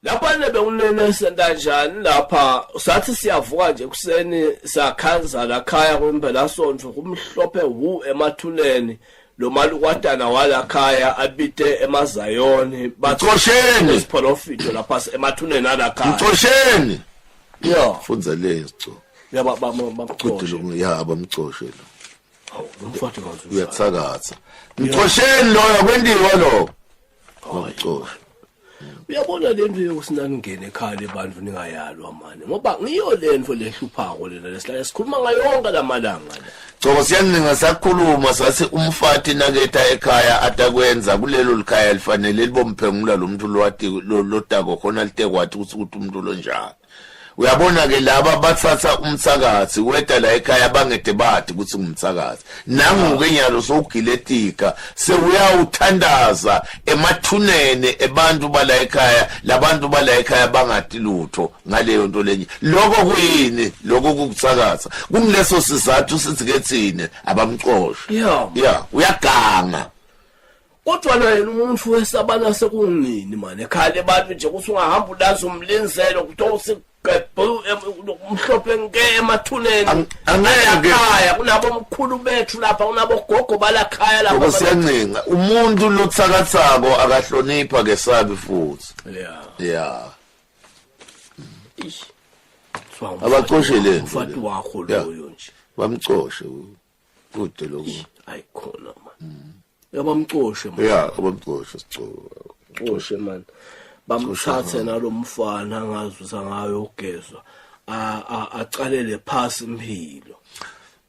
Lapha nebe unene sentanjani lapha sathi siyavuka nje kuseni sakhanza la khaya kwempela sonto kumhlophe emathuneni lo malukwatana wala khaya abite emazayoni bacosheni isiprofito lapha emathuneni ala khaya ucosheni funza lezo bamcoshe bamcoshe lo umfati kazi uyathakatha ucosheni lo yakwendiwa lo bamcoshe. Uyabona lento yokusinani ngene ekhaya lebantu ningayalwa manje ngoba ngiyo lento lehluphako lena lesihlala sikhuluma ngayonke lamalanga la. Ngoba siyaninga sakhuluma sathi umfati naketha ekhaya atakwenza kulelo likhaya lifanele libomphengula lo muntu lotako khona litekwathi ukuthi umuntu lo njani. Uyabona ke laba bathatha umsakazi weda la ekhaya bangede bathi ukuthi ngumsakazi nanguke nyalo sogiletika sewuyawuthandaza emathunene ebantu bala ekhaya labantu bala ekhaya bangati lutho ngaleyo nto lenye lokho kuyini lokho kukusakaza kungileso sizathu sithi kethine abamxoshe uyaganga kodwa yena umuntu wesabana sekunini manje ekhaya lebantu nje ukuthi ungahamba ulazi umlinzelo kuthi umhlophe nke emathuneni angaya kunabo omkhulu bethu lapha kunabo gogo balakhaya lapha bosiyancenga umuntu lotsakatsako akahlonipha ke sabi futhi abacoshele mfati wakho loyo nje bamcoshe kude lokho ayikhona man yabamcoshe man abamcoshe sicoshe man bamthathe nalomfana angazuza ngayo ugezwa acalele phasi impilo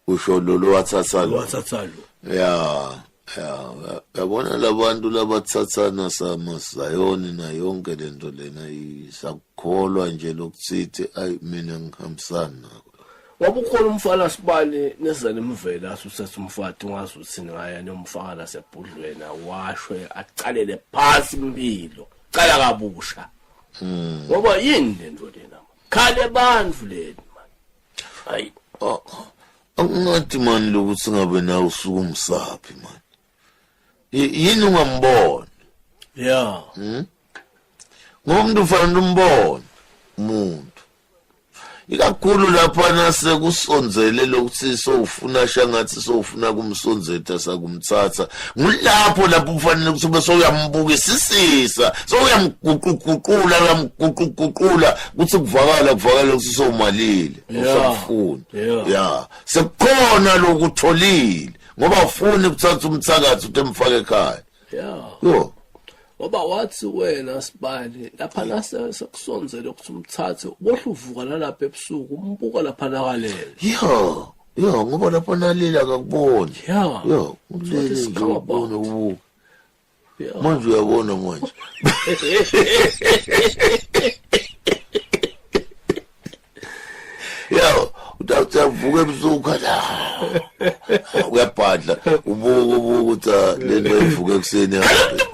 usho lo wathatha lo yabona labantu labathathana samazayoni na yonke lento lena isakholwa nje lokuthi ayi mina ngihambisana nako ngoba ukhona umfana sibale nezana imvela asusethe umfati ungazuthi ngaya nomfana lasebhudlweni awashwe acalele phasi impilo cala kabusha ngoba yini lento lena khale bandlu leni man hayi angathi man lokuthi ngabe nawe usuku umsaphi man yini ungambona ngoba umuntu ufanele umbone umuntu ikakhulu lapha nase kusonzele lokuthi sowufuna shangathi sowufuna kumsonzetha sakumthatha ngulapho lapho ufanele ukuthi bese uyambukisisa souyamguquguqula ukuthi kuvakala ukuthi sowumalile usafuna sekukhona lokutholile ngoba ufuna ukuthatha umthakathi utemfake ekhaya ngoba wathi wena sibali lapha nase sekusonzele ukuthi umthathe bohluvuka nalapha ebusuku umbuka lapha nakalele ngoba lapha nalile akakuboni ulele ngabona ubu manje uyabona manje utavuka ebusuku la uyabhadla ubuka ukuthi lento ivuka ekseni lapho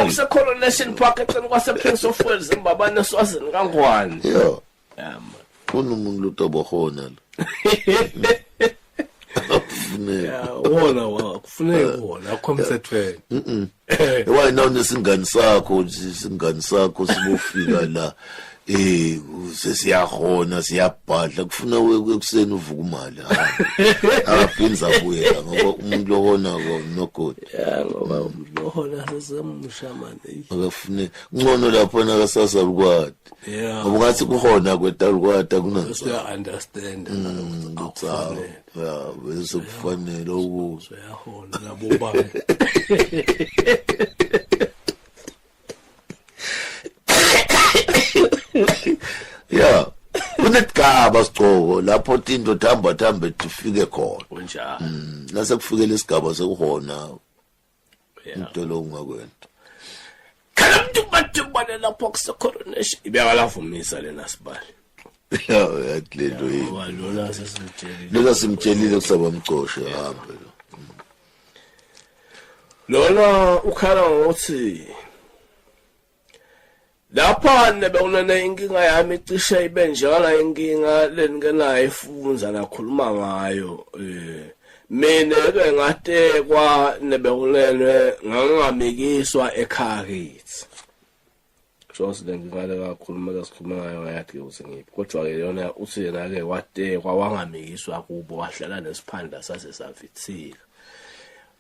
kuse-Coronation Park eceleni kwase-Prince of Wales embabane eswazini kangwane kunomuntu lotabahona wona kufuneka wona akho emthethweni wena unesingani sakho sibofika la sesiyahona siyabhadla kufuna wekuseni uvuka imali akaphinza kuyela ngoba umuntu lohona no good ngoba umuntu lohona sesemusha manje akafune ngcono lapho nakasasa lukwadi ngoba ngathi kuhona kwetalukwadi kunanzo understand bese kufanele ukuze uyahona labo baba kunesigaba sigcoko lapho into thamba tufike khona kunjani nase kufike lesigaba sekuhona into lo ungakwenta kanti bathubane lapho kuse-Coronation ibeyakavumisa lena sibali yatlento yini lona simtshelile kusaba mcoshe hambe lona ukhala ngokuthi lapha nebewunene inkinga yami icishe ibe njengala inkinga lenikenayo ifunza nakhuluma ngayo mina ke ngatekwa nebewunene ngangamikiswa ekhaya kithi Josi ngingale kakhulu manje sikhuluma ngayo ngayathi ukuthi ngiphi kodwa ke yona uthi yena ke watekwa wangamikiswa kubo wahlala nesiphanda sase savithika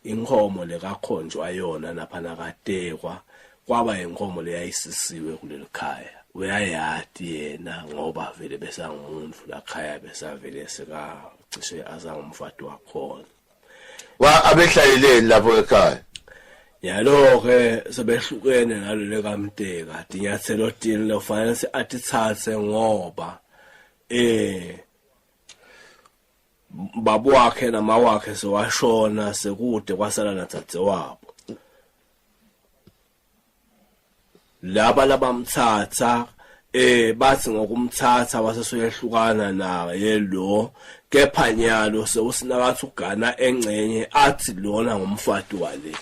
inkomo lekakhonjwa yona lapha nakatekwa kwaba inkomo leyayisisiwe kuleli khaya uyayati yena ngoba vele besangumuntu lakhaya besavele seka cishe azangumfati wakhona wa abehlayeleni lapho ekhaya yalo ke sebehlukene nalole kaMteka dinyathelo dini lofanele siathithathe ngoba babu wakhe nama wakhe sewashona sekude kwasala natsatse wabo laba labamthatha bathi ngokumthatha wasesuyehlukana naye lo kepha nyalo sewusinakathi ugana engcenye athi lona ngumfati wale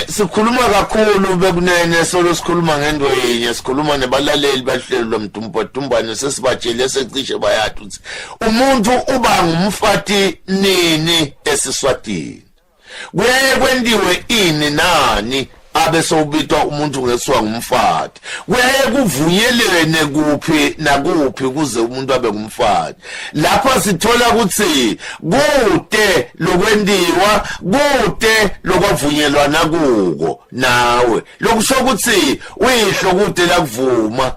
sikhuluma kakhulu bekunene solo sikhuluma ngento yenye sikhuluma nebalaleli bahlelo lomtumbotumbane sesibatshele secishe bayathi ukuthi umuntu uba ngumfati nini esiswatini kwendiwe ini nani abe sobitwa umuntu ngeswa ngumfati kuvunyelene kuphi nakuphi kuze umuntu abe ngumfati lapha sithola ukuthi kude lokwendiwa kude lokwavunyelwana kuko nawe lokusho ukuthi uyihlo kude la kuvuma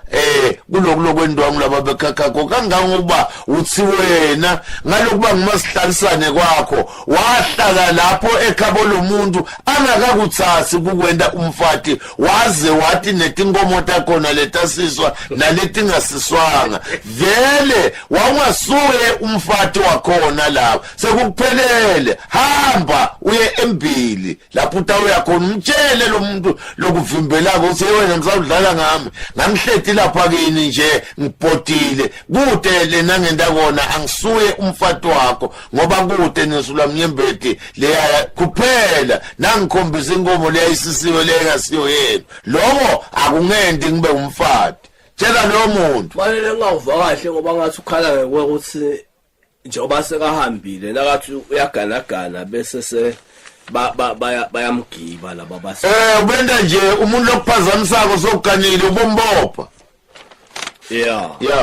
kulokwendiwa ngilaba bekhakha kangangokuba uthi wena ngalokuba ngumasihlalisane kwakho wahlala lapho ekhabo lomuntu angakakuthasi kukwenda umfati waze wathi netinkomo takhona letasiswa naletingasiswanga vele wangasuye umfati wakhona lapho sekuphelele hamba uye embili lapho utawuya khona umtshele lo muntu lokuvimbelako uthi wena ngisawudlala ngami ngamhleti lapha kini nje ngibhodile kude lena ngenda kona angisuye umfati wakho ngoba kude nesula mnyembeti leya kuphela nangikhombisa inkomo leyisisiwe lengasiyo yena lokho akungendi ngibe umfati tshela lo muntu fanele ngawuva kahle ngoba ngathi ukhala ngekuthi njengoba sekahambile nakathi uyaganagana bese se bayamgiba laba base ubenda nje umuntu lokuphazamisako sokuganile ubombopha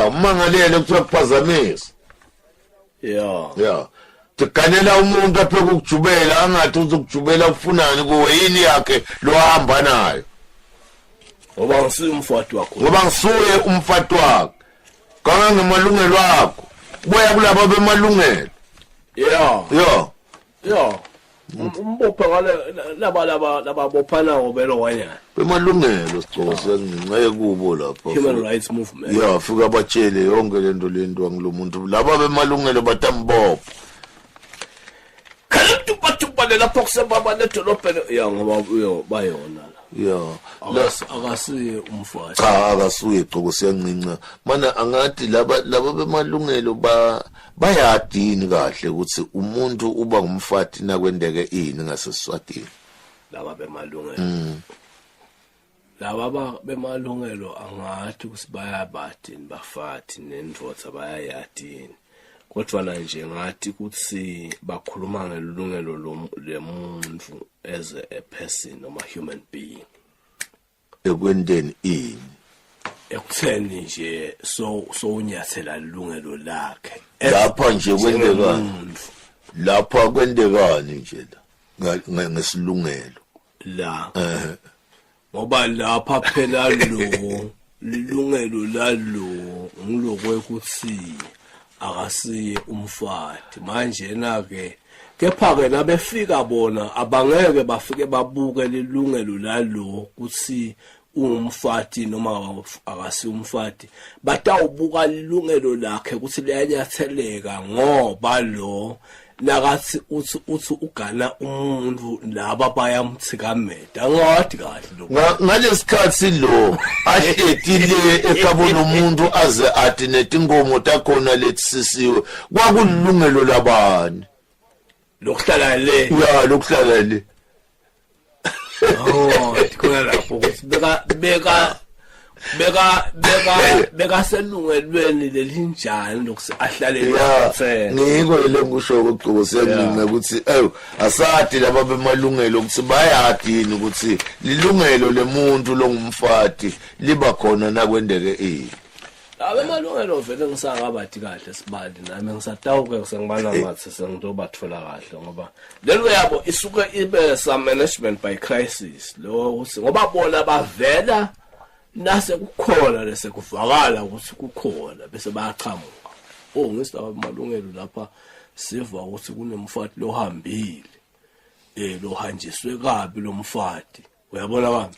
umangalele kuthiwa kuphazamisa tiganela umuntu aphe ukujubela angathi uzokujubela ufunani kuwe yini yakhe lo hamba nayo ngoba ngisuye umfati wakho ngoba ngisuye umfati wakho kangangemalungelo akho boya kulabo bemalungelo umbopha ngale laba bophana ngobelo wanyana bemalungelo sicoko siyazinqe kubo lapha human rights movement fika batshele yonke lento ngilomuntu laba bemalungelo batambopha Tupa lapho kusebaba nedolobheni ngoba bayona akasuye umfati cha akasuye gcoko siyancinca mana angathi laba bemalungelo bayadini kahle ukuthi umuntu uba ngumfati nakwendeke ini ngasesiswatini laba bemalungelo angathi kusibayabadini bafati nendvodza bayayadini kodwa nje ngathi kuthi bakhuluma ngelungelo lomuntu as a person noma human being ekwendeni ini ekutheni nje so unyathela ilungelo lakhe lapha nje kwendekani lapha kwendekani nje la ngesilungelo la ngoba lapha phela lo lilungelo lalo ngilokwekuthi akasiye umfati manje na ke kepha ke nabefika bona abangeke bafike babuke lilungelo lalo kuthi umfati noma akasiye umfati batawubuka lilungelo lakhe ukuthi liyanyatheleka ngoba lo nakathi uthi ugana umuntu laba bayamthikameda ngathi kahle lo ngalesikhathi lo ahletile ekhabona umuntu aze athi netinkomo takhona letsisiwe kwakulungelo labani lokuhlala le lokuhlala le khona lapho ukuthi beka beka selungelweni lelinjani lokuthi ahlale ngiko ile ngisho ukuqhubo sengcinga ukuthi asadi laba bemalungelo ukuthi bayadini ukuthi lilungelo lemuntu longumfati liba khona nakwendeke abemalungelo vele ngisangabathi kahle sibali nami ngisatawuke sengibala ngathi sengizobathola kahle ngoba lelo yabo isuke ibe some management by crisis lo ngoba bona bavela nase kukhona lese kuvakala ukuthi kukhona bese bayaqhamuka ngisaba amalungelo lapha siva ukuthi kunemfati lohambile lohanjiswe kabi lo mfati uyabona kabi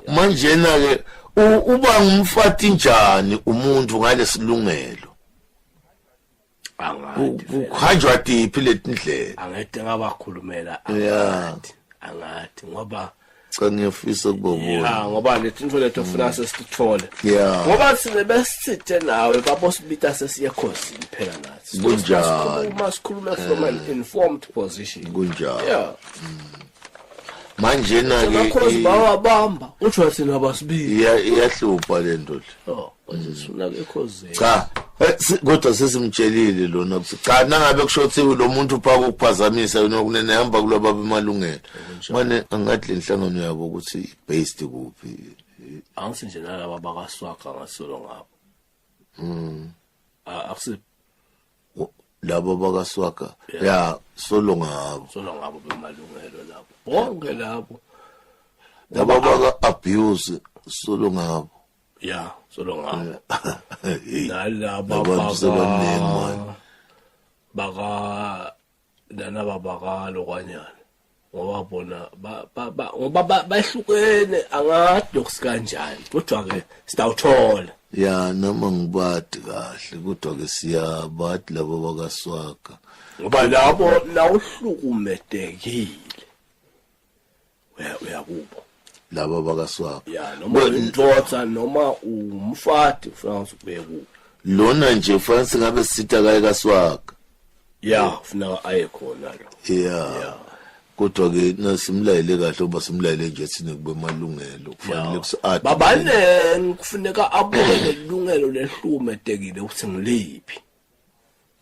manje na ke uba ngumfati njani umuntu ngalesilungelo kuhanjwa tiphi letindlela angeke ngabakhulumela angathi ngoba ngiyafisa kubona ngoba letintfo lethu ufuna sesithole ngoba sine besithe nawe babosibita sesiyekhosini phela nathi kunjani masikhuluma from an informed position kunjani manje na ke because bawabamba uthi wathina abasibili iyahlupha lento manje sifuna ke cause cha kodwa sesimtshelile lona ukuthi cha nangabe kushothiwe lo muntu uphaka ukuphazamisa nokunene hamba kulaba bemalungelo manje angathi lenhlangano yabo ukuthi based kuphi angise nje nalaba bakaswaka ngasolo ngabo akusi labo bakaswaka solo ngabo bemalungelo labo bonke labo baka abuse solo ngabo solo ngabo nalaba baka baka lokwanyana ngoba bona ngoba bahlukene angathi lokusikanjani kodwa ke sitawuthola noma ngibadi kahle kodwa ke siyabathi labo bakaswaka ngoba labo la uhlukumedekile uyakubo labo bakaswaka noma indodza noma umfati ufuna ukubeka kubo lona nje fansi ngabe sitha kaye kaswaka ufuna aye khona lo kodwa ke nasimlayele kahle uba simlayele nje thina kube malungelo kufanele kusathi babane kufuneka abuke ilungelo lehlumedekile ukuthi ngiliphi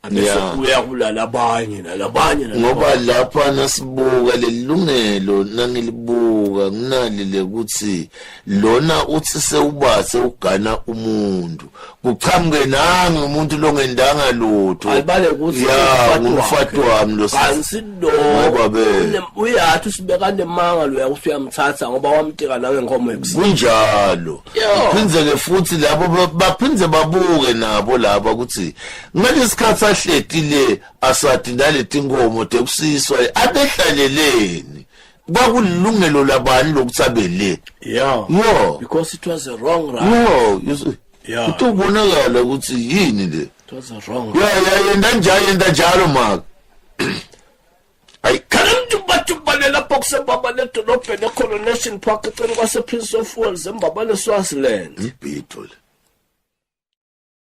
abese uyakulala abanye nalabanye ngoba lapha nasibuka lelungelo nangilibuka nginalile ukuthi lona uthi sewubathe ugana umuntu kuchamuke nanga umuntu longendanga lutho alibale ukuthi umfati wami lo kansido uyathi sibeka nemanga lo uyamthatha ngoba wamtika nawe ngikhomo ekusini kunjalo phindze ke futhi labo baphindze babuke nabo laba ukuthi ngalesikhathi ahletile asathi naleti ngomo tekusiswa abehlaleleni kwakulungelo labani lokuthabele because it was a wrong right utubonakala ukuthi yini le it was a wrong yenda njalo maka kanamjumbalela boxe baba ledolobheni ecoronation park eceni kwase Prince of Wales embabane Swaziland ibhitole